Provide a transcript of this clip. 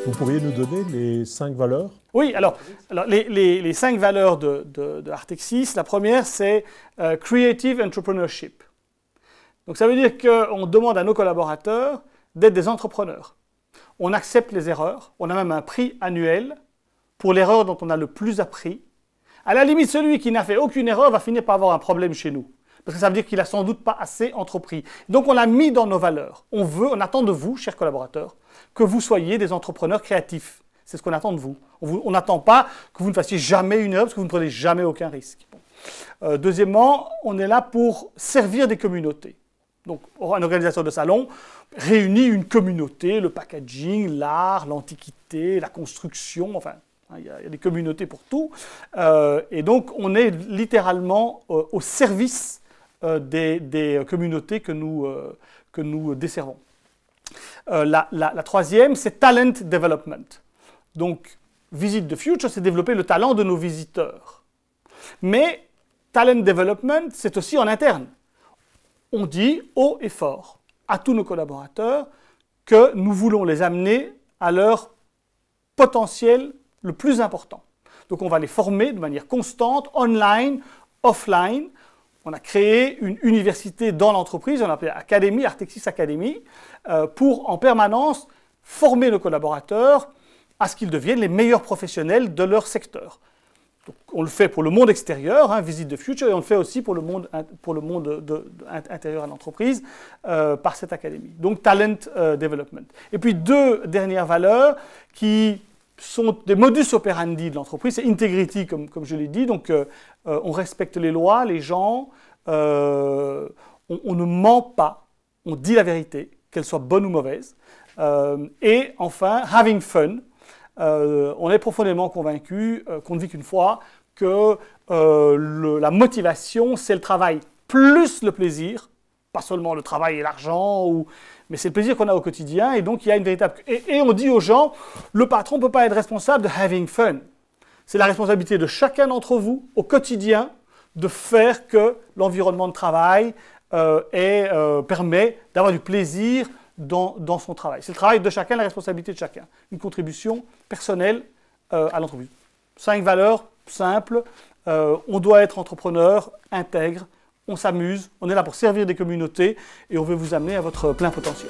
Vous pourriez nous donner les 5 valeurs? Oui, alors les 5 valeurs de Artexis, la première c'est Creative Entrepreneurship. Donc ça veut dire qu'on demande à nos collaborateurs d'être des entrepreneurs. On accepte les erreurs, on a même un prix annuel pour l'erreur dont on a le plus appris. À la limite, celui qui n'a fait aucune erreur va finir par avoir un problème chez nous. Parce que ça veut dire qu'il n'a sans doute pas assez entrepris. Donc on l'a mis dans nos valeurs. On attend de vous, chers collaborateurs, que vous soyez des entrepreneurs créatifs. C'est ce qu'on attend de vous. On n'attôt pas que vous ne fassiez jamais une erreur, parce que vous ne prenez jamais aucun risque. Bon. Deuxièmement, on est là pour servir des communautés. Donc un organisateur de salon réunit une communauté, le packaging, l'art, l'antiquité, la construction, enfin, il y a des communautés pour tout. Et donc on est littéralement au service des communautés que nous desservons. La troisième, c'est Talent Development. Donc, Visit the Future, c'est développer le talent de nos visiteurs. Mais Talent Development, c'est aussi en interne. On dit haut et fort à tous nos collaborateurs que nous voulons les amener à leur potentiel le plus important. Donc, on va les former de manière constante, online, offline. On a créé une université dans l'entreprise, on l'a appelée Academy, Artexis Academy, pour en permanence former nos collaborateurs à ce qu'ils deviennent les meilleurs professionnels de leur secteur. Donc, on le fait pour le monde extérieur, Visit the Future, et on le fait aussi pour le monde intérieur à l'entreprise par cette académie. Donc, Talent Development. Et puis, 2 dernières valeurs qui sont des modus operandi de l'entreprise, c'est Integrity, comme je l'ai dit, donc on respecte les lois, les gens, on ne ment pas, on dit la vérité, qu'elle soit bonne ou mauvaise. Et enfin, Having Fun, on est profondément convaincu, qu'on ne vit qu'une fois, que la motivation, c'est le travail plus le plaisir, pas seulement le travail et l'argent, mais c'est le plaisir qu'on a au quotidien, et donc il y a une véritable... Et on dit aux gens, le patron ne peut pas être responsable de having fun. C'est la responsabilité de chacun d'entre vous, au quotidien, de faire que l'environnement de travail permet d'avoir du plaisir dans son travail. C'est le travail de chacun, la responsabilité de chacun. Une contribution personnelle à l'entreprise. 5 valeurs simples. On doit être entrepreneur, intègre, on s'amuse, on est là pour servir des communautés et on veut vous amener à votre plein potentiel.